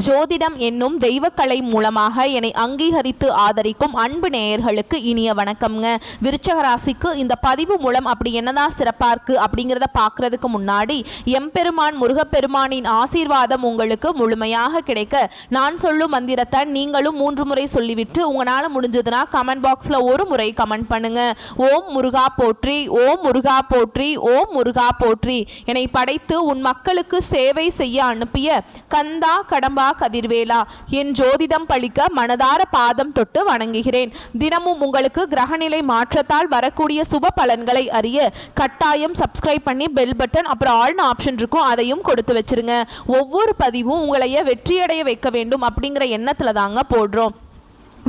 ஜோதிடம் என்னும் தெய்வக்கலை மூலமாக என்னை அங்கீகரித்து ஆதரிக்கும் அன்பு நேயர்களுக்கு இனிய வணக்கம்ங்க. விருச்சக ராசிக்கு இந்த பதிவு மூலம் அப்படி என்னதான் சிறப்பாக இருக்கு அப்படிங்கிறத பார்க்கறதுக்கு முன்னாடி எம்பெருமான் முருகப்பெருமானின் ஆசீர்வாதம் உங்களுக்கு முழுமையாக கிடைக்க நான் சொல்லும் மந்திரத்தை நீங்களும் 3 முறை சொல்லிவிட்டு உங்களால் முடிஞ்சதுன்னா கமெண்ட் பாக்ஸில் ஒரு முறை கமெண்ட் பண்ணுங்க. ஓம் முருகா போற்றி, ஓம் முருகா போற்றி, ஓம் முருகா போற்றி. என்னை படைத்து உன் மக்களுக்கு சேவை செய்ய அனுப்பிய கந்தா கடம்பா கதிர்வேலா, என் ஜோதிடம் பழிக்க மனதார பாதம் தொட்டு வணங்குகிறேன். தினமும் உங்களுக்கு கிரகநிலை மாற்றத்தால் வரக்கூடிய சுப பலன்களை அறிய கட்டாயம் சப்ஸ்கிரைப் பண்ணி பெல் பட்டன் அப்புறம் ஆல்னு ஆப்ஷன் இருக்கும், அதையும் கொடுத்து வச்சிருங்க. ஒவ்வொரு பதிவும் உங்களைய வெற்றியடைய வைக்க வேண்டும் அப்படிங்கிற எண்ணத்துல தாங்க போடுறோம்.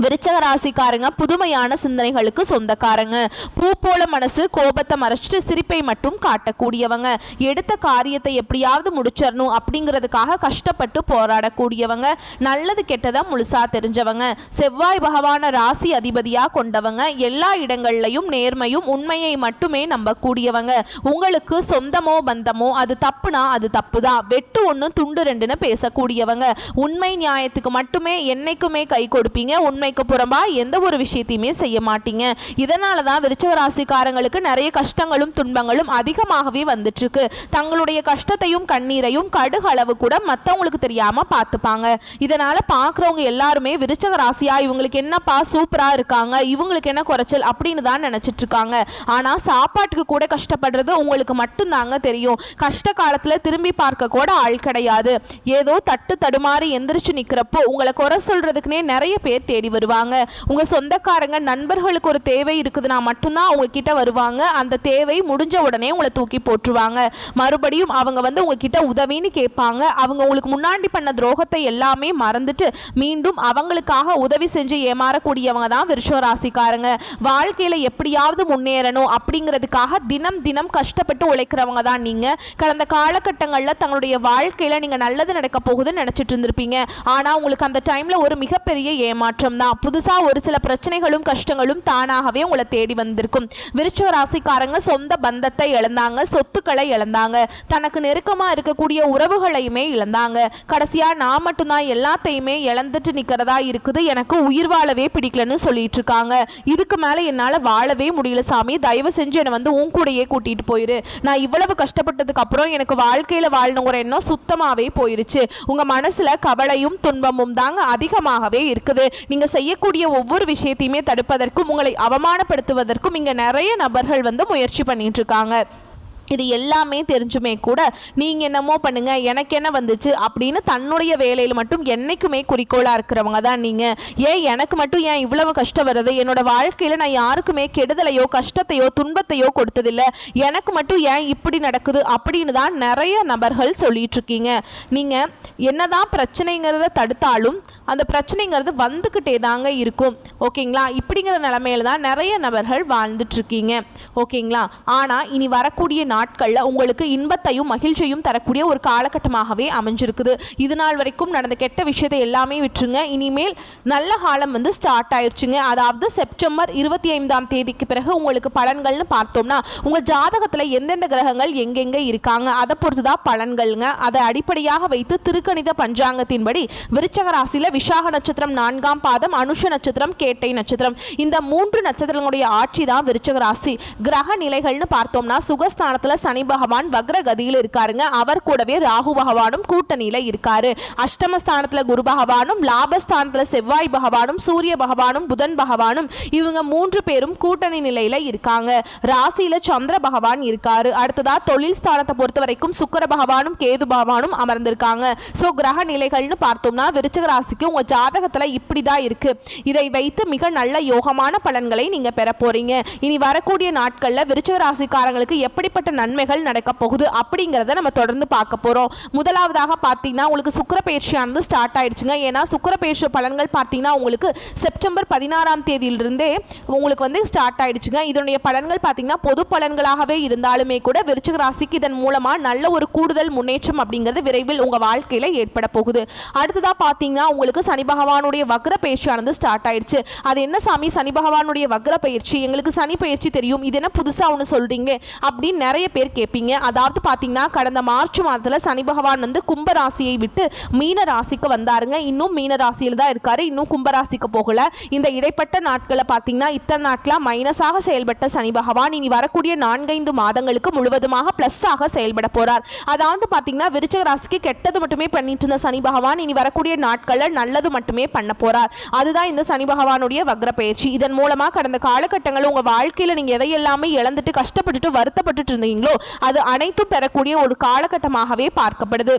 விருச்சக ராசிக்காரங்க புதுமையான சிந்தனைகளுக்கு சொந்தக்காரங்க. பூ போல மனசு, கோபத்தை மறைச்சிட்டு சிரிப்பை மட்டும் காட்டக்கூடியவங்க. எடுத்த காரியத்தை எப்படியாவது முடிச்சிடணும் அப்படிங்கிறதுக்காக கஷ்டப்பட்டு போராடக்கூடியவங்க. நல்லது கெட்டதை முழுசா தெரிஞ்சவங்க. செவ்வாய் பகவான ராசி அதிபதியா கொண்டவங்க. எல்லா இடங்கள்லையும் நேர்மையும் உண்மையை மட்டுமே நம்பக்கூடியவங்க. உங்களுக்கு சொந்தமோ பந்தமோ அது தப்புனா அது தப்பு தான், வெட்டு ஒன்று துண்டு ரெண்டுன்னு பேசக்கூடியவங்க. உண்மை நியாயத்துக்கு மட்டுமே என்னைக்குமே கை கொடுப்பீங்க. உண்மைக்கு புறம்பா எந்த ஒரு விஷயத்தையுமே செய்ய மாட்டீங்க. இதனால தான் விருச்சக ராசிக்காரங்களுக்கு நிறைய கஷ்டங்களும் துன்பங்களும் அதிகமாகவே வந்துட்டு இருக்கு. தங்களுடைய கஷ்டத்தையும் கண்ணீரையும் கடுகு அளவு கூட மற்றவங்களுக்கு தெரியாம பார்த்துப்பாங்க. இதனால பார்க்குறவங்க எல்லாருமே விருச்சக ராசியா இவங்களுக்கு என்னப்பா சூப்பரா இருக்காங்க, இவங்களுக்கு என்ன குறைச்சல் அப்படின்னு தான் நினைச்சிட்டு இருக்காங்க. ஆனா சாப்பாட்டுக்கு கூட கஷ்டப்படுறது உங்களுக்கு மட்டும்தாங்க தெரியும். கஷ்ட காலத்துல திரும்பி பார்க்க கூட ஆள் கிடையாது. ஏதோ தட்டு தடுமாறி எந்திரிச்சு நிக்கிறப்போ உங்களை குறை சொல்றதுக்குன்னே நிறைய பேர் தேடி வருவாங்க. உங்க சொந்தக்காரங்க நண்பர்களுக்கு ஒரு தேவை இருக்குதுன்னா மட்டும்தான் உங்ககிட்ட வருவாங்க. அந்த தேவை முடிஞ்ச உடனே உங்களை தூக்கி போட்டுருவாங்க. மறுபடியும் அவங்க வந்து உங்ககிட்ட உதவின்னு கேட்பாங்க. அவங்க உங்களுக்கு முன்னாடி பண்ண துரோகத்தை எல்லாமே மறந்துட்டு மீண்டும் அவங்களுக்காக உதவி செஞ்சு ஏமாறக்கூடியவங்க தான் விருச்சக ராசிக்காரங்க. வாழ்க்கையில எப்படியாவது முன்னேறணும் அப்படிங்கிறதுக்காக தினம் தினம் கஷ்டப்பட்டு உழைக்கிறவங்க தான் நீங்க. கடந்த காலகட்டங்களில் தங்களுடைய வாழ்க்கையில நீங்க நல்லது நடக்க போகுதுன்னு நினைச்சிட்டு இருந்திருப்பீங்க. ஆனா உங்களுக்கு அந்த டைம்ல ஒரு மிகப்பெரிய ஏமாற்றம் தான். புதுசா ஒரு சில பிரச்சனைகளும் கஷ்டங்களும் தானாகவே உங்களை தேடி வந்திருக்கும். விருச்சக ராசிக்காரங்க சொந்த பந்தத்தை இழந்தாங்க, சொத்துக்களை இழந்தாங்க, தனக்கு நெருக்கமா இருக்கக்கூடிய உறவுகளையுமே இழந்தாங்க. கடைசியா நான் மட்டும்தான் எல்லாத்தையுமே இழந்துட்டு நிக்கிறதா இருக்குது, எனக்கு உயிர் வாழவே பிடிக்கலன்னு சொல்லிட்டு இருக்காங்க. இதுக்கு மேல என்னால வாழவே முடியல சாமி, தயவு செஞ்சு என்னை வந்து உன் கூடயே கூட்டிட்டு போயிரு. நான் இவ்வளவு கஷ்டப்பட்டதுக்கு அப்புறம் எனக்கு வாழ்க்கையில வாழணுங்கிற எண்ணம் சுத்தமாவே போயிருச்சு. உங்க மனசுல கவலையும் துன்பமும் தாங்க அதிகமாகவே இருக்குது. நீங்க செய்யக்கூடிய ஒவ்வொரு விஷயத்தையுமே தடுப்பதற்கும் உங்களை அவமானப்படுத்துவதற்கும் இங்க நிறைய நபர்கள் வந்து முயற்சி பண்ணிட்டு இருக்காங்க. இது எல்லாமே தெரிஞ்சுமே கூட நீங்கள் என்னமோ பண்ணுங்க எனக்கு என்ன வந்துச்சு அப்படின்னு தன்னுடைய வேலையில் மட்டும் என்றைக்குமே குறிக்கோளாக இருக்கிறவங்க தான் நீங்கள். ஏன் எனக்கு மட்டும் ஏன் இவ்வளவு கஷ்டம் வருது, என்னோட வாழ்க்கையில் நான் யாருக்குமே கெடுதலையோ கஷ்டத்தையோ துன்பத்தையோ கொடுத்ததில்லை, எனக்கு மட்டும் ஏன் இப்படி நடக்குது அப்படின்னு தான் நிறைய நபர்கள் சொல்லிட்டு இருக்கீங்க. நீங்கள் என்னதான் பிரச்சனைங்கிறத தடுத்தாலும் அந்த பிரச்சனைங்கிறது வந்துக்கிட்டே தாங்க இருக்கும். ஓகேங்களா? இப்படிங்கிற நிலைமையில தான் நிறைய நபர்கள் வாழ்ந்துட்டுருக்கீங்க. ஓகேங்களா? ஆனால் இனி வரக்கூடிய நாட்களில் உங்களுக்கு இன்பத்தையும் மகிழ்ச்சியும் தரக்கூடிய ஒரு காலகட்டமாகவே அமைஞ்சிருக்குது. இது நாள் வரைக்கும் நடந்த கெட்ட விஷயத்தை எல்லாமே விட்டுருங்க. இனிமேல் நல்ல காலம் வந்து ஸ்டார்ட் ஆயிடுச்சுங்க. அதாவது செப்டம்பர் 25ஆம் தேதிக்கு பிறகு உங்களுக்கு பலன்கள்னு பார்த்தோம்னா உங்கள் ஜாதகத்தில் எந்தெந்த கிரகங்கள் எங்கெங்கே இருக்காங்க அதை பொறுத்து தான் பலன்கள்ங்க. அதை அடிப்படையாக வைத்து திருக்கணித பஞ்சாங்கத்தின்படி விருச்சக ராசியில் விசாக நட்சத்திரம் 4ஆம் பாதம், அனுஷ நட்சத்திரம், கேட்டை நட்சத்திரம், இந்த 3 நட்சத்திரங்களுடைய ஆட்சி தான் விருச்சக ராசி. கிரக நிலைகள்னு பார்த்தோம்னா சுகஸ்தானத்தில் சனி பகவான் வக்ரகதியில் இருக்காருங்க. அவர் கூடவே ராகு பகவானும் கூட்டணியில இருக்காரு. அஷ்டமஸ்தானத்துல குரு பகவானும், லாபஸ்தானத்துல செவ்வாய் பகவானும், சூரிய பகவானும், புதன் பகவானும், இவங்க 3 பேரும் கூட்டணி நிலையில இருக்காங்க. ராசியில சந்திர பகவான் இருக்காரு. அடுத்ததா தொழில் ஸ்தானத்தை பொறுத்த வரைக்கும் சுக்கிர பகவானும் கேது பகவானும் அமர்ந்திருக்காங்க. சோ கிரக நிலைகள்னு பார்த்தோம்னா விருச்சிக ராசிக்கு உங்க ஜாதகத்துல இப்படிதான் இருக்கு. இதை வைத்து மிக நல்ல யோகமான பலன்களை நீங்க பெற போறீங்க. இனி வரக்கூடிய நாட்கள்ல விருச்சிக ராசிக்காரங்களுக்கு எப்படிப்பட்ட நன்மைகள் நடக்க போகுது அப்படிங்கிறத நம்ம தொடர்ந்து பார்க்க போறோம். முதலாவதாக பார்த்தீங்கன்னா உங்களுக்கு சுக்கிர பயிற்சியானது ஸ்டார்ட் ஆயிடுச்சுங்க. ஏன்னா சுக்கிர பயிற்சி பலன்கள் பார்த்தீங்கன்னா உங்களுக்கு செப்டம்பர் 16ஆம் தேதியிலிருந்தே உங்களுக்கு வந்து ஸ்டார்ட் ஆயிடுச்சுங்க. இதனுடைய பலன்கள் பார்த்தீங்கன்னா பொது பலன்களாகவே இருந்தாலுமே கூட விருச்சிக ராசிக்கு இதன் மூலமா நல்ல ஒரு கூடுதல் முன்னேற்றம் அப்படிங்கிறது விரைவில் உங்க வாழ்க்கையில ஏற்பட போகுது. அடுத்ததா பார்த்தீங்கன்னா உங்களுக்கு சனி பகவானுடைய வக்ர பயிற்சியானது ஸ்டார்ட் ஆயிடுச்சு. அது என்ன சாமி சனி பகவானுடைய வக்ர பயிற்சி, எங்களுக்கு சனி பயிற்சி தெரியும், இது என்ன புதுசா ஒன்று சொல்றீங்க அப்படின்னு நிறைய பேர் கேட்பீங்க. அதாவது பார்த்தீங்கன்னா கடந்த மார்ச் மாதத்தில் சனி பகவான் வந்து கும்ப ராசியை விட்டு மீன ராசிக்கு வந்தாருங்க. இன்னும் மீன ராசியில் தான் இருக்காரு, இன்னும் கும்பராசிக்கு போகல. இந்த இடைப்பட்ட நாட்களை பார்த்தீங்கன்னா இத்தனை நாட்களாக மைனஸாக செயல்பட்ட சனி பகவான் இனி வரக்கூடிய 4-5 மாதங்களுக்கு முழுவதுமாக பிளஸ்ஸாக செயல்பட போறார். அதாவது பார்த்தீங்கன்னா விருச்சிக ராசிக்கு கெட்டது மட்டுமே பண்ணிட்டு இருந்த சனி பகவான் இனி வரக்கூடிய நாட்களில் நல்லது மட்டுமே பண்ண போறார். அதுதான் இந்த சனி பகவானுடைய வக்ர பயிற்சி. இதன் மூலமா கடந்த காலகட்டங்களில் உங்க வாழ்க்கையில் நீங்க எதையெல்லாமே இழந்துட்டு கஷ்டப்பட்டுட்டு வருத்தப்பட்டுட்டு இருந்தீங்களோ அது அனைத்தும் பெறக்கூடிய ஒரு காலகட்டமாகவே பார்க்கப்படுது.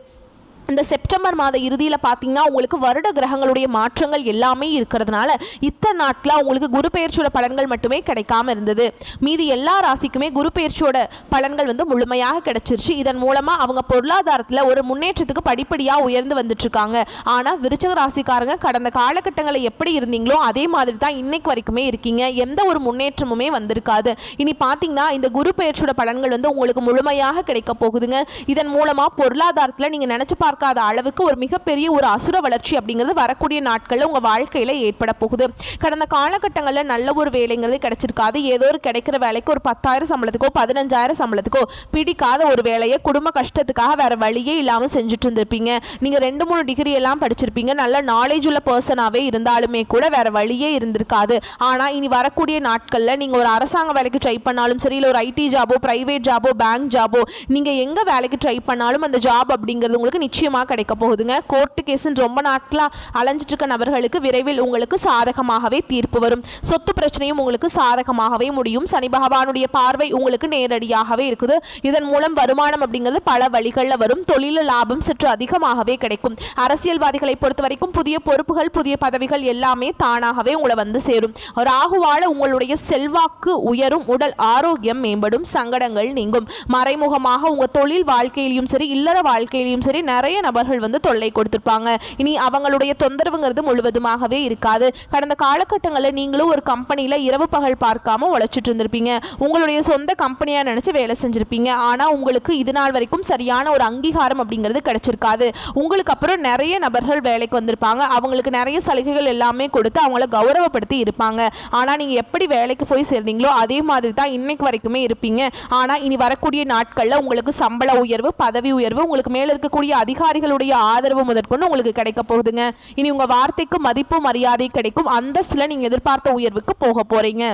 இந்த செப்டம்பர் மாத இறுதியில் பார்த்தீங்கன்னா உங்களுக்கு வருட கிரகங்களுடைய மாற்றங்கள் எல்லாமே இருக்கிறதுனால இத்தனை நாட்களாக உங்களுக்கு குரு பெயர்ச்சியோட பலன்கள் மட்டுமே கிடைக்காம இருந்தது. மீதி எல்லா ராசிக்குமே குரு பெயர்ச்சியோட பலன்கள் வந்து முழுமையாக கிடைச்சிருச்சு. இதன் மூலமாக அவங்க பொருளாதாரத்தில் ஒரு முன்னேற்றத்துக்கு படிப்படியாக உயர்ந்து வந்துட்டு இருக்காங்க. ஆனால் விருச்சிக ராசிக்காரங்க கடந்த காலகட்டங்களில் எப்படி இருந்தீங்களோ அதே மாதிரி தான் இன்னைக்கு வரைக்குமே இருக்கீங்க. எந்த ஒரு முன்னேற்றமுமே வந்திருக்காது. இனி பார்த்தீங்கன்னா இந்த குரு பெயர்ச்சியோட பலன்கள் வந்து உங்களுக்கு முழுமையாக கிடைக்க போகுதுங்க. இதன் மூலமாக பொருளாதாரத்தில் நீங்கள் நினச்சி பார்க்காத அளவுக்கு ஒரு மிகப்பெரிய ஒரு அசுர வளர்ச்சி அப்படிங்கிறது வரக்கூடிய நாட்களில் உங்கள் வாழ்க்கையில் ஏற்பட போகுது. கடந்த காலகட்டங்களில் நல்ல ஒரு வேலைங்கிறது கிடைச்சிருக்காது. ஏதோ ஒரு கிடைக்கிற வேலைக்கு ஒரு 10,000 சம்பளத்துக்கோ 15,000 சம்பளத்துக்கோ பிடிக்காத ஒரு வேலையை குடும்ப கஷ்டத்துக்காக வேற வழியே இல்லாமல் செஞ்சுட்டு இருந்திருப்பீங்க. நீங்கள் 2-3 டிகிரி எல்லாம் படிச்சிருப்பீங்க, நல்ல நாலேஜ் உள்ள பர்சனாகவே இருந்தாலுமே கூட வேற வழியே இருந்திருக்காது. ஆனால் இனி வரக்கூடிய நாட்களில் நீங்கள் ஒரு அரசாங்க வேலைக்கு ட்ரை பண்ணாலும் சரி, இல்லை ஒரு ஐடி ஜாபோ, பிரைவேட் ஜாபோ, பேங்க் ஜாபோ, நீங்கள் எங்கே வேலைக்கு ட்ரை பண்ணாலும் அந்த ஜாப் அப்படிங்கிறது உங்களுக்கு நிச்சயமாக கிடைக்க போகுதுங்க. கோர்ட்டு கேஸ்ன்னு ரொம்ப நாட்களாக அலைஞ்சிட்டு இருக்க நபர்களுக்கு விரைவில் உங்களுக்கு சாதகமாகவே தீர்ப்பு வரும். சொத்து பிரச்சனையும் உங்களுக்கு சாதகமாகவே முடியும். சனி பகவானுடைய பார்வை உங்களுக்கு நேரடியாகவே இருக்குது. இதன் மூலம் வருமானம் அப்படிங்கிறது பல வழிகளில் வரும். தொழில லாபம் சற்று அதிகமாகவே கிடைக்கும். அரசியல்வாதிகளை பொறுத்த வரைக்கும் புதிய பொறுப்புகள், புதிய பதவிகள் எல்லாமே தானாகவே உங்களை வந்து சேரும். ராகுவால உங்களுடைய செல்வாக்கு உயரும், உடல் ஆரோக்கியம் மேம்படும், சங்கடங்கள் நீங்கும். மறைமுகமாக உங்க தொழில் வாழ்க்கையிலும் சரி, இல்லற வாழ்க்கையிலும் சரி நிறைய நபர்கள் வந்து தொல்லை கொடுத்திருப்பாங்க. இனி அவங்களுடைய தொந்தரவுங்கிறது முழுவதுமாகவே இருக்காது. கடந்த காலகட்டங்களில் நீங்களும் ஒரு கம்பெனியில் இரவு பகல் பார்க்காம உழைச்சிட்டு இருந்திருப்பீங்க. உங்களுடைய சொந்த கம்பெனியாக நினைச்சு வேலை செஞ்சிருப்பீங்க. ஆனால் உங்களுக்கு இது நாள் வரைக்கும் சரியான ஒரு அங்கீகாரம் அப்படிங்கிறது கிடைச்சிருக்காது. உங்களுக்கு அப்புறம் நிறைய நபர்கள் வேலைக்கு வந்திருப்பாங்க. அவங்களுக்கு நிறைய சலுகைகள் எல்லாமே கொடுத்து அவங்கள கௌரவப்படுத்தி இருப்பாங்க. ஆனால் நீங்கள் எப்படி வேலைக்கு போய் சேர்ந்தீங்களோ அதே மாதிரி தான் இன்னைக்கு வரைக்குமே இருப்பீங்க. ஆனால் இனி வரக்கூடிய நாட்களில் உங்களுக்கு சம்பள உயர்வு, பதவி உயர்வு, உங்களுக்கு மேலே இருக்கக்கூடிய அதிகாரிகளுடைய ஆதரவு முதற்கொண்டு உங்களுக்கு கிடைக்க போகுதுங்க. இனி உங்க வார்த்தைக்கு மதிப்பு மரியாதை கிடைக்கும். அந்தஸ்துல நீங்க எதிர்பார்த்த உயர்வுக்கு போக போறீங்க.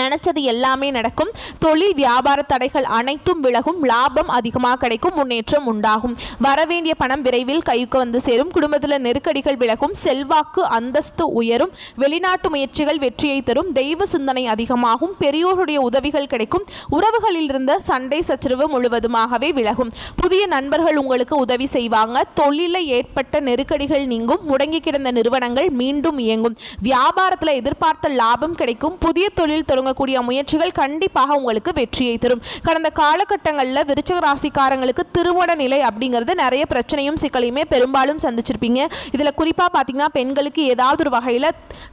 நினைச்சது எல்லாமே நடக்கும். தொழில் வியாபார தடைகள் அனைத்தும் விலகும். லாபம் அதிகமாக கிடைக்கும். முன்னேற்றம் உண்டாகும். வரவேண்டிய பணம் விரைவில் கைக்கு வந்து சேரும். குடும்பத்தில் நெருக்கடிகள் விலகும். செல்வாக்கு அந்தஸ்து உயரும். வெளிநாட்டு முயற்சிகள் வெற்றியை தரும். தெய்வ சிந்தனை அதிகமாகும். பெரியோருடைய உதவிகள் கிடைக்கும். உறவுகளில் இருந்த சண்டை சச்சரவு முழுவதுமாகவே விலகும். புதிய நண்பர்கள் உங்களுக்கு உதவி செய்வாங்க. தொழிலில் ஏற்பட்ட நெருக்கடிகள் நீங்கும். முடங்கி கிடந்த நிறுவனங்கள் மீண்டும் இயங்கும். வியாபாரத்தில் எதிர்பார்த்த லாபம் கிடைக்கும். புதிய தொழில் தொடங்கக்கூடிய முயற்சிகள் கண்டிப்பாக உங்களுக்கு வெற்றியை தரும். கடந்த காலகட்டங்களில் விருச்சிக ராசிக்காரங்களுக்கு திருமண நிலை அப்படிங்கிறது நிறைய பிரச்சனையும் சிக்கலையுமே பெரும்பாலும் சந்திச்சிருப்பீங்க. இதில் குறிப்பாக பார்த்தீங்கன்னா பெண்களுக்கு ஏதாவது ஒரு வகையில்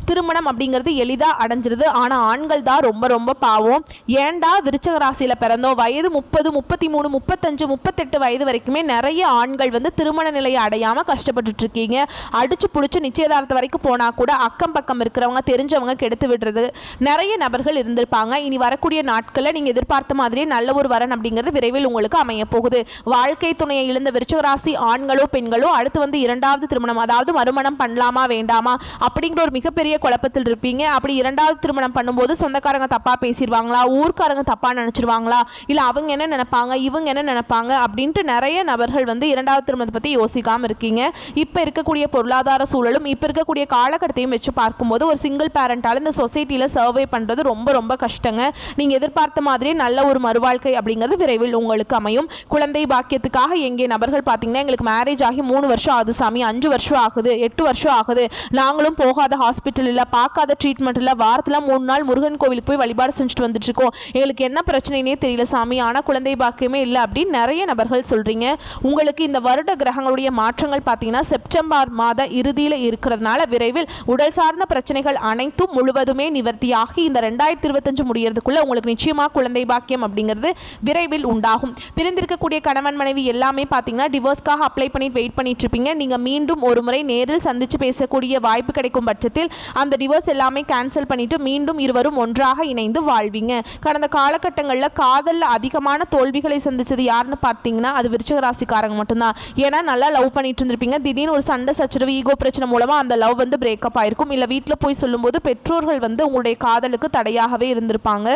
திருமணம் அப்படிங்கிறது எளிதாக அடைஞ்சிருது. ஆனால் ஆண்கள் தான் ரொம்ப ரொம்ப பாவம். ஏண்டா விருச்சிக ராசியில் பிறந்தோம், வயது 30, 33, 35, 38 வயது வரைக்குமே நிறைய ஆண்கள் வந்து திருமண நிலையை அடையாமல் கஷ்டப்பட்டுட்டு இருக்கீங்க. அடிச்சு பிடிச்சி நிச்சயதார்த்தம் வரைக்கும் போனால் கூட அக்கம் பக்கம் இருக்கிறவங்க தெரிஞ்சவங்க கெடுத்து விடுறது நிறைய நபர்கள் இருந்திருப்பாங்க. இனி வரக்கூடிய நாட்களில் நீங்க எதிர்பார்த்த மாதிரியே நல்ல ஒரு வரன் அப்படிங்கிறது விரைவில் உங்களுக்கு அமைய போகுது. வாழ்க்கை துணையை இழந்த விருச்சிக ராசி ஆண்களோ பெண்களோ அடுத்து வந்து 2வது திருமணம், அதாவது மறுமணம் பண்ணலாமா வேண்டாமா அப்படிங்கிற ஒரு மிகப்பெரிய குழப்பத்தில் இருப்பீங்க. அப்படி 2வது திருமணம் பண்ணும்போது சொந்தக்காரங்க தப்பா பேசிடுவாங்களா, ஊர்க்காரங்க தப்பா நினைச்சிருவாங்களா, இல்ல அவங்க என்ன நினைப்பாங்க, இவங்க என்ன நினைப்பாங்க அப்படின்ட்டு நிறைய நபர்கள் வந்து 2வது திருமணத்தை பத்தி யோசிக்காம இருக்கீங்க. இப்ப இருக்கக்கூடிய பொருளாதார சூழலும் இப்ப இருக்கக்கூடிய காலகட்டத்தையும் வச்சு பார்க்கும்போது ஒரு சிங்கிள் பேரண்டால இந்த சொசைட்டில சர்வே பண்றது ரொம்ப ரொம்ப கஷ்டங்க. நீங்க எதிர்பார்த்த மாதிரி நல்ல ஒரு மறுவாழ்க்கை அப்படிங்கிறது விரைவில் உங்களுக்கு அமையும். குழந்தை பாக்கியத்துக்காக எங்கே நபர்கள் பார்த்தீங்கன்னா எங்களுக்கு மேரேஜ் ஆகி 3 வருஷம் ஆகுது சாமி, 5 வருஷம் ஆகுது, 8 வருஷம் ஆகுது, நாங்களும் போகாத ஹாஸ்பிட்டல் இல்லை, பார்க்காத ட்ரீட்மெண்ட் இல்லை, வாரத்தில் 3 நாள் முருகன் கோவிலுக்கு போய் வழிபாடு செஞ்சுட்டு வந்துட்டு இருக்கோம், எங்களுக்கு என்ன பிரச்சனைனே தெரியல சாமி, ஆனால் குழந்தை பாக்கியமே இல்லை அப்படின்னு நிறைய நபர்கள் சொல்றீங்க. உங்களுக்கு இந்த வருட கிரகங்களுடைய மாற்றங்கள் பார்த்தீங்கன்னா செப்டம்பர் மாத இறுதியில் இருக்கிறதுனால விரைவில் உடல் சார்ந்த பிரச்சனைகள் அனைத்தும் முழுவதுமே நிவர்த்தியாகி இந்த 2025 முடியறதுக்குள்ள உங்களுக்கு நிச்சயமா குழந்தை பாக்கியம் அப்படிங்கிறது விரைவில் உண்டாகும். பிரிந்திருக்கக்கூடிய கணவன் மனைவி எல்லாமே பார்த்தீங்கன்னா டிவோர்ஸ்க்காக அப்ளை பண்ணிட்டு வெயிட் பண்ணிட்டு இருப்பீங்க. நீங்க மீண்டும் ஒரு முறை நேரில் சந்திச்சு பேசக்கூடிய வாய்ப்பு கிடைக்கும் பட்சத்தில் அந்த டிவோர்ஸ் எல்லாமே கேன்சல் பண்ணிட்டு மீண்டும் இருவரும் ஒன்றாக இணைந்து வாழ்வீங்க. கடந்த காலகட்டங்களில் காதலில் அதிகமான தோல்விகளை சந்திச்சது யாருன்னு பார்த்தீங்கன்னா அது விருச்சிக ராசிக்காரங்க மட்டும்தான். ஏன்னா நல்லா லவ் பண்ணிட்டு இருந்திருப்பீங்க, திடீர்னு ஒரு சண்டை சச்சரவு ஈகோ பிரச்சனை மூலமா அந்த லவ் வந்து பிரேக்கப் ஆயிருக்கும். இல்லை வீட்டில் போய் சொல்லும்போது பெற்றோர்கள் வந்து உங்களுடைய காதலுக்கு தடையாகவே இருந்திருப்பாங்க.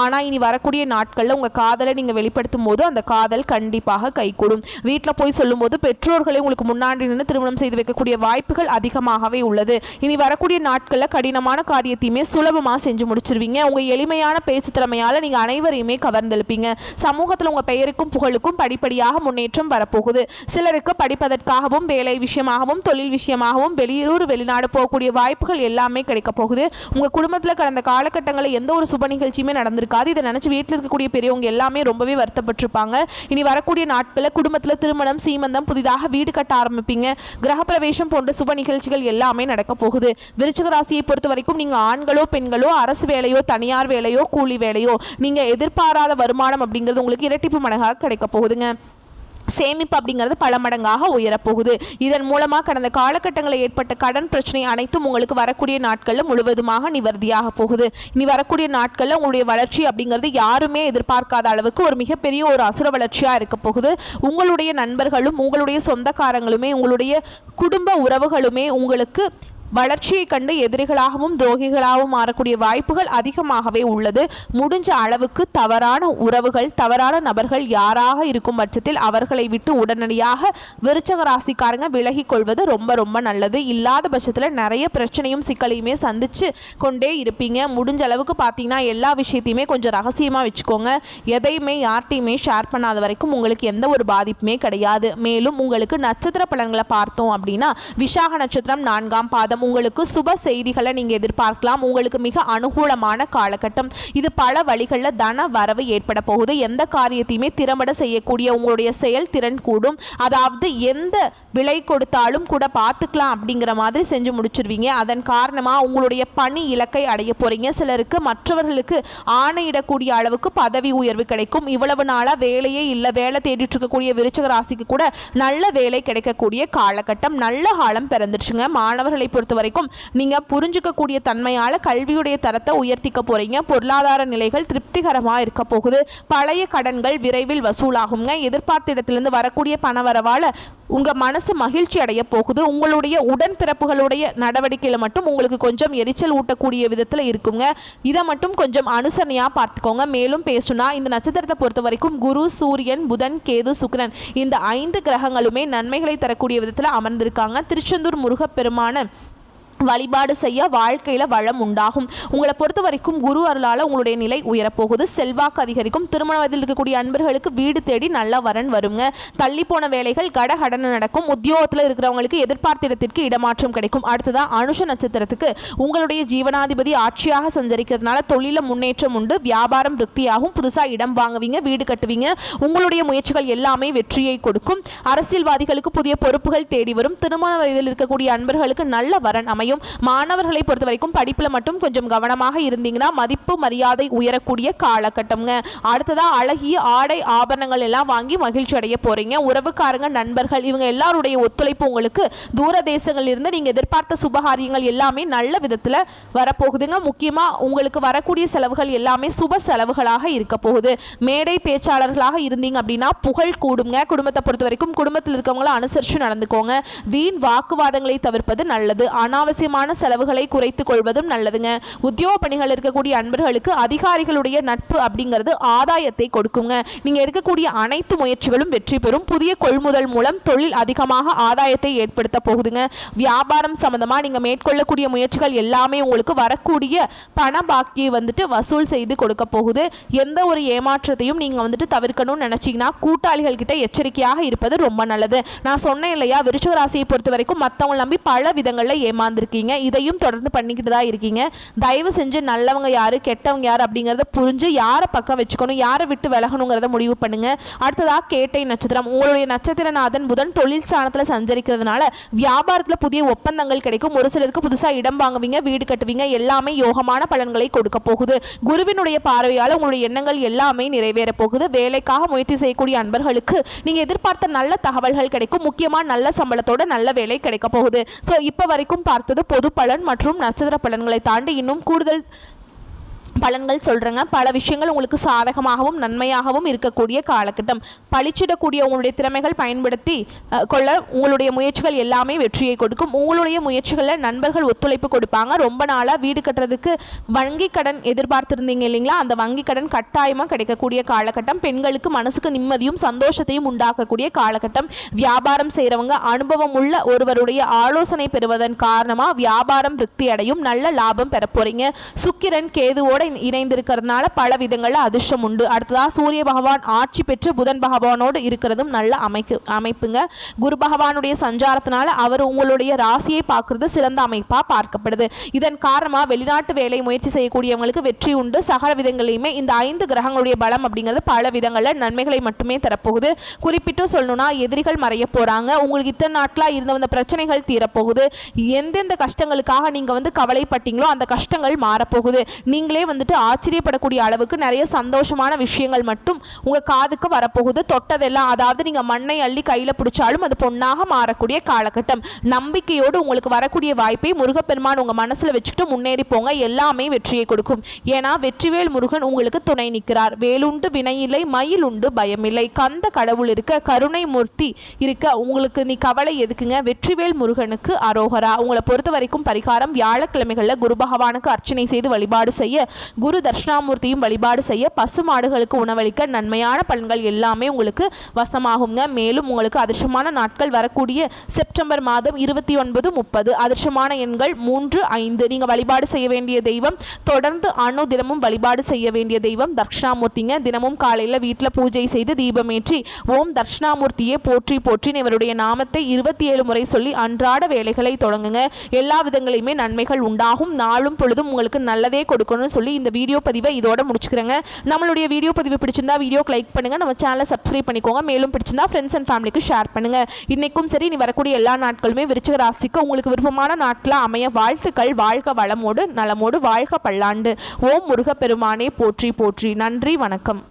ஆனால் இனி வரக்கூடிய நாட்களில் உங்கள் காதலை நீங்கள் வெளிப்படுத்தும் போது அந்த காதல் கண்டிப்பாக கைகூடும். வீட்டில் போய் சொல்லும்போது பெற்றோர்களை உங்களுக்கு முன்னாடி நின்று திருமணம் செய்து வைக்கக்கூடிய வாய்ப்புகள் அதிகமாகவே உள்ளது. இனி வரக்கூடிய நாட்களில் கடினமான காரியத்தையுமே சுலபமாக செஞ்சு முடிச்சிருவீங்க. உங்கள் எளிமையான பேச்சு திறமையால் நீங்கள் அனைவரையுமே கவர்ந்தெழுப்பீங்க. சமூகத்தில் உங்கள் பெயருக்கும் புகழுக்கும் படிப்படியாக முன்னேற்றம் வரப்போகுது. சிலருக்கு படிப்பதற்காகவும் வேலை விஷயமாகவும் தொழில் விஷயமாகவும் வெளியூர் வெளிநாடு போகக்கூடிய வாய்ப்புகள் எல்லாமே கிடைக்க போகுது. உங்கள் குடும்பத்தில் கடந்த காலகட்டங்களில் எந்த ஒரு சுப நிகழ்ச்சியுமே நடந்திருக்காது. இதை நினச்சி வீட்டில் இருக்கக்கூடிய பெரியவங்க எல்லாமே ரொம்பவே வருத்தப்பட்டிருப்பாங்க. இனி வரக்கூடிய நாட்களில் குடும்பத்தில் திருமணம் சீமந்தம் புதிதாக வீடு கட்ட ஆரம்பிப்பீங்க. கிரகப்பிரவேசம் போன்ற சுப நிகழ்ச்சிகள் எல்லாமே நடக்க போகுது. விருச்சிக ராசியை பொறுத்த வரைக்கும் நீங்கள் ஆண்களோ பெண்களோ அரசு வேலையோ தனியார் வேலையோ கூலி வேலையோ நீங்கள் எதிர்பாராத வருமானம் அப்படிங்கிறது உங்களுக்கு இரட்டிப்பு மடங்காக கிடைக்க போகுதுங்க. சேமிப்பு அப்படிங்கிறது பல மடங்காக உயரப்போகுது. இதன் மூலமாக கடந்த காலகட்டங்களில் ஏற்பட்ட கடன் பிரச்சனை அனைத்தும் உங்களுக்கு வரக்கூடிய நாட்களில் முழுவதுமாக நிவர்த்தியாக போகுது. இனி வரக்கூடிய நாட்களில் உங்களுடைய வளர்ச்சி அப்படிங்கிறது யாருமே எதிர்பார்க்காத அளவுக்கு ஒரு மிகப்பெரிய ஒரு அசுர வளர்ச்சியாக இருக்க போகுது. உங்களுடைய நண்பர்களும் உங்களுடைய சொந்தக்காரங்களுமே உங்களுடைய குடும்ப உறவுகளுமே உங்களுக்கு வளர்ச்சியை கண்டு எதிரிகளாகவும் துரோகிகளாகவும் மாறக்கூடிய வாய்ப்புகள் அதிகமாகவே உள்ளது. முடிஞ்ச அளவுக்கு தவறான உறவுகள் தவறான நபர்கள் யாராக இருக்கும் பட்சத்தில் அவர்களை விட்டு உடனடியாக விருச்சிக ராசிக்காரங்க விலகி கொள்வது ரொம்ப ரொம்ப நல்லது. இல்லாத பட்சத்தில் நிறைய பிரச்சனையும் சிக்கலையுமே சந்திச்சு கொண்டே இருப்பீங்க. முடிஞ்ச அளவுக்கு பார்த்தீங்கன்னா எல்லா விஷயத்தையுமே கொஞ்சம் ரகசியமாக வச்சுக்கோங்க. எதையுமே யார்ட்டையுமே ஷேர் பண்ணாத வரைக்கும் உங்களுக்கு எந்த ஒரு பாதிப்புமே கிடையாது. மேலும் உங்களுக்கு நட்சத்திர பலன்களை பார்த்தோம் அப்படின்னா விசாக நட்சத்திரம் 4ஆம் பாதம் உங்களுக்கு சுப செய்திகளை நீங்க எதிர்பார்க்கலாம். உங்களுக்கு மிக அனுகூலமான காலகட்டம் இது. பல வழிகளில் தன வரவு ஏற்பட போகுது. எந்த காரியத்தையுமே திறம்பட செய்யக்கூடிய உங்களுடைய செயல்திறன் கூடும். அதாவது எந்த விலை கொடுத்தாலும் கூட பார்த்துக்கலாம் அப்படிங்கிற மாதிரி செஞ்சு முடிச்சிருவீங்க. அதன் காரணமா உங்களுடைய பணி இலக்கை அடைய போறீங்க. சிலருக்கு மற்றவர்களுக்கு ஆணையிடக்கூடிய அளவுக்கு பதவி உயர்வு கிடைக்கும். இவ்வளவு நாளா வேலையே இல்லை, வேலை தேடிட்டு இருக்கக்கூடிய விருச்சிக ராசிக்கு கூட நல்ல வேலை கிடைக்கக்கூடிய காலகட்டம், நல்ல காலம் பிறந்துருச்சுங்க. மாணவர்களை பொறுத்த வரைக்கும் நீங்க புரிஞ்சுக்கக்கூடிய தன்மையால கல்வியுடைய தரத்தை உயர்த்திக்க போறீங்க. பொருளாதார நிலைகள் திருப்திகரமா இருக்க போகுது. பழைய கடன்கள் விரைவில் வசூலாகுங்க. எதிர்பார்த்த இடத்திலிருந்து வரக்கூடிய பணவரவால உங்க மனசு மகிழ்ச்சி அடைய போகுது. உங்களுடைய உடன்பிறப்புகளுடைய நடவடிக்கையில மட்டும் உங்களுக்கு கொஞ்சம் எரிச்சல் ஊட்டக்கூடிய விதத்தில் இருக்குங்க. இதை மட்டும் கொஞ்சம் அனுசரணையா பார்த்துக்கோங்க. மேலும் பேசுனா இந்த நட்சத்திரத்தை பொறுத்த வரைக்கும் குரு, சூரியன், புதன், கேது, சுக்கிரன் இந்த 5 கிரகங்களுமே நன்மைகளை தரக்கூடிய விதத்தில் அமர்ந்திருக்காங்க. திருச்செந்தூர் முருகப்பெருமான வழிபாடு செய்ய வாழ்க்கையில் வளம் உண்டாகும். உங்களை பொறுத்த வரைக்கும் குரு அருளால் உங்களுடைய நிலை உயரப்போகுது. செல்வாக்கு அதிகரிக்கும். திருமண வயதில் இருக்கக்கூடிய அன்பர்களுக்கு வீடு தேடி நல்ல வரன் வருங்க. தள்ளி போன வேலைகள் கடகடன்னு நடக்கும். உத்தியோகத்தில் இருக்கிறவங்களுக்கு எதிர்பார்த்த இடத்திற்கு இடமாற்றம் கிடைக்கும். அடுத்ததான் அனுஷ நட்சத்திரத்துக்கு உங்களுடைய ஜீவனாதிபதி ஆட்சியாக சஞ்சரிக்கிறதுனால தொழில முன்னேற்றம் உண்டு. வியாபாரம் விருத்தியாகும். புதுசாக இடம் வாங்குவீங்க, வீடு கட்டுவீங்க. உங்களுடைய முயற்சிகள் எல்லாமே வெற்றியை கொடுக்கும். அரசியல்வாதிகளுக்கு புதிய பொறுப்புகள் தேடி வரும். திருமண வயதில் இருக்கக்கூடிய அன்பர்களுக்கு நல்ல வரன் அமையும். மாணவர்களை பொறுத்த வரைக்கும் படிப்புல மட்டும் கொஞ்சம் கவனமாக இருந்தீங்கன்னா மதிப்பு மரியாதை உயரக்கூடிய காலகட்டம்ங்க. அடுத்ததா அழகிய ஆடை ஆபரணங்கள் எல்லாம் வாங்கி மகிழ்ச்சி அடைய போறீங்க. உறவுக்காரங்க, நண்பர்கள் இவங்க எல்லாருடைய ஒத்துழைப்பு உங்களுக்கு தூர தேசங்களில் இருந்து நீங்க எதிர்பார்த்த சுபகாரியங்கள் எல்லாமே நல்ல விதத்துல வரப்போகுதுங்க. முக்கியமா உங்களுக்கு வரக்கூடிய செலவுகள் எல்லாமே சுப செலவுகளாக இருக்க போகுது. மேடை பேச்சாளர்களாக இருந்தீங்க அப்படின்னா புகழ் கூடுங்க. குடும்பத்தை பொறுத்த வரைக்கும் குடும்பத்தில் இருக்கவங்களை அனுசரித்து நடந்துக்கோங்க. வீண் வாக்குவாதங்களை தவிர்ப்பது நல்லது. அனாவசியமான செலவுகளை குறைத்துக் கொள்வதும் நல்லதுங்க. உத்தியோக பணிகள் இருக்கக்கூடிய அன்பர்களுக்கு அதிகாரிகளுடைய நட்பு அப்படிங்கிறது ஆதாயத்தை கொடுக்குங்க. நீங்க எடுக்கக்கூடிய அனைத்து முயற்சிகளும் வெற்றி பெறும். புதிய கொள்முதல் மூலம் தொழில் அதிகமாக ஆதாயத்தை ஏற்படுத்த போகுதுங்க. வியாபாரம் சம்பந்தமா நீங்க மேற்கொள்ளக்கூடிய முயற்சிகள் எல்லாமே உங்களுக்கு வரக்கூடிய பண பாக்கியை வசூல் செய்து கொடுக்க போகுது. எந்த ஒரு ஏமாற்றத்தையும் நீங்க தவிர்க்கணும்னு நினைச்சீங்கன்னா கூட்டாளிகள் கிட்ட எச்சரிக்கையாக இருப்பது ரொம்ப நல்லது. நான் சொன்னேன் இல்லையா, விருச்சிக ராசியை பொறுத்த வரைக்கும் மற்றவங்க நம்பி பல விதங்களில் ஏமாந்து வாழ்ந்திருக்கீங்க. இதையும் தொடர்ந்து பண்ணிக்கிட்டு தான் இருக்கீங்க. தயவு செஞ்சு நல்லவங்க யாரு கெட்டவங்க யார் அப்படிங்கிறத புரிஞ்சு யாரை பக்கம் வச்சுக்கணும், யாரை விட்டு விலகணுங்கிறத முடிவு பண்ணுங்க. அடுத்ததாக கேட்டை நட்சத்திரம். உங்களுடைய நட்சத்திரநாதன் புதன் தொழில் ஸ்தானத்தில் சஞ்சரிக்கிறதுனால வியாபாரத்தில் புதிய ஒப்பந்தங்கள் கிடைக்கும். ஒரு சிலருக்கு புதுசாக இடம் வாங்குவீங்க, வீடு கட்டுவீங்க. எல்லாமே யோகமான பலன்களை கொடுக்க போகுது. குருவினுடைய பார்வையால் உங்களுடைய எண்ணங்கள் எல்லாமே நிறைவேற போகுது. வேலைக்காக முயற்சி செய்யக்கூடிய அன்பர்களுக்கு நீங்க எதிர்பார்த்த நல்ல தகவல்கள் கிடைக்கும். முக்கியமாக நல்ல சம்பளத்தோட நல்ல வேலை கிடைக்க போகுது. ஸோ இப்போ வரைக்கும் பார்த்தது பொது பலன் மற்றும் நட்சத்திர பலன்களை தாண்டி இன்னும் கூடுதல் பலன்கள் சொல்கிறேங்க. பல விஷயங்கள் உங்களுக்கு சாதகமாகவும் நன்மையாகவும் இருக்கக்கூடிய காலகட்டம். பழிச்சிடக்கூடிய உங்களுடைய திறமைகள் பயன்படுத்தி கொள்ள உங்களுடைய முயற்சிகள் எல்லாமே வெற்றியை கொடுக்கும். உங்களுடைய முயற்சிகளில் நண்பர்கள் ஒத்துழைப்பு கொடுப்பாங்க. ரொம்ப நாளாக வீடு கட்டுறதுக்கு வங்கி கடன் எதிர்பார்த்துருந்தீங்க இல்லைங்களா, அந்த வங்கி கடன் கட்டாயமாக கிடைக்கக்கூடிய காலகட்டம். பெண்களுக்கு மனசுக்கு நிம்மதியும் சந்தோஷத்தையும் உண்டாக்கக்கூடிய காலகட்டம். வியாபாரம் செய்கிறவங்க அனுபவம் உள்ள ஒருவருடைய ஆலோசனை பெறுவதன் காரணமாக வியாபாரம் திருப்தி அடையும். நல்ல லாபம் பெற போகிறீங்க. சுக்கிரன் கேதுவோட இணைந்திருக்கிறதுனால பல விதங்களில் அதிர்ஷ்டம் உண்டு. அடுத்ததாக சூரிய பகவான் ஆட்சி பெற்று புதன் பகவானோடு இருக்கிறதும் நல்ல அமைப்புங்க. குரு பகவானுடைய சஞ்சாரத்தினால அவர் உங்களுடைய ராசியை பார்க்கறது சிறந்த அமைப்பாக பார்க்கப்படுது. இதன் காரணமாக வெளிநாட்டு வேலை முயற்சி செய்யக்கூடியவங்களுக்கு வெற்றி உண்டு. சகல விதங்களையுமே இந்த 5 கிரகங்களுடைய பலம் அப்படிங்கிறது பல விதங்களில் நன்மைகளை மட்டுமே தரப்போகுது. குறிப்பிட்டு சொல்லணும்னா எதிரிகள் மறைய போகிறாங்க. உங்களுக்கு இத்தனை நாட்களாக இருந்த வந்த பிரச்சனைகள் தீரப்போகுது. எந்தெந்த கஷ்டங்களுக்காக நீங்கள் கவலைப்பட்டீங்களோ அந்த கஷ்டங்கள் மாறப்போகுது. நீங்களே ஆச்சரியப்படக்கூடிய அளவுக்கு நிறைய சந்தோஷமான விஷயங்கள் மட்டும் உங்க காதுக்கு வரப்போகுது. தொட்டதெல்லாம், அதாவது நீங்க மண்ணை அள்ளி கையில பிடிச்சாலும் அது பொன்னாக மாறக்கூடிய காலகட்டம். நம்பிக்கையோடு உங்களுக்கு வரக்கூடிய வாய்ப்பை முருகப்பெருமான் உங்க மனசுல வச்சுட்டு முன்னேறி போங்க. எல்லாமே வெற்றியை கொடுக்கும். ஏன்னா வெற்றிவேல் முருகன் உங்களுக்கு துணை நிற்கிறார். வேலுண்டு வினையில்லை, மயில் உண்டு பயமில்லை. கந்த கடவுள் இருக்க, கருணை மூர்த்தி இருக்க, உங்களுக்கு நீ கவலை எதுக்குங்க? வெற்றிவேல் முருகனுக்கு அரோகரா. உங்களை பொறுத்த வரைக்கும் பரிகாரம் வியாழக்கிழமைகளில் குரு பகவானுக்கு அர்ச்சனை செய்து வழிபாடு செய்ய, குரு தட்சிணாமூர்த்தியும் வழிபாடு செய்ய, பசு மாடுகளுக்கு உணவளிக்க நன்மையான பலன்கள் எல்லாமே உங்களுக்கு வசமாகுங்க. மேலும் உங்களுக்கு அதிர்ஷ்டமான நாட்கள் வரக்கூடிய செப்டம்பர் மாதம் 29, 30. அதிர்ஷ்டமான எண்கள் 3, 5. நீங்க வழிபாடு செய்ய வேண்டிய தெய்வம், தொடர்ந்து தினமும் வழிபாடு செய்ய வேண்டிய தெய்வம் தட்சிணாமூர்த்திங்க. தினமும் காலையில் வீட்டில் பூஜை செய்து தீபமேற்றி ஓம் தட்சிணாமூர்த்தியே போற்றி போற்றி இவருடைய நாமத்தை 27 முறை சொல்லி அன்றாட வேலைகளை தொடங்குங்க. எல்லா விதங்களையுமே நன்மைகள் உண்டாகும். நாளும் பொழுதும் உங்களுக்கு நல்லதே கொடுக்கணும்னு சொல்லி இந்த வீடியோ பதிவை இதோட முடிச்சுக்கிறேங்க. நம்மளுடைய வீடியோ பதிவு பிடிச்சிருந்தா வீடியோக்கு லைக் பண்ணுங்க, நம்ம சேனலை சப்ஸ்கிரைப் பண்ணிக்கோங்க. மேலும் பிடிச்சிருந்தா ஃப்ரெண்ட்ஸ் அண்ட் ஃபேமிலிக்கு ஷேர் பண்ணுங்க. இன்னைக்கும் சரி, நீ வரக்கூடிய எல்லா நாட்களுமே விருச்சிக ராசிக்கு உங்களுக்கு விருப்பமான நாட்கள அமைய வாழ்த்துக்கள். வாழ்க வளமோடு நலமோடு, வாழ்க பல்லாண்டு. ஓம் முருகப்பெருமானே போற்றி போற்றி. நன்றி, வணக்கம்.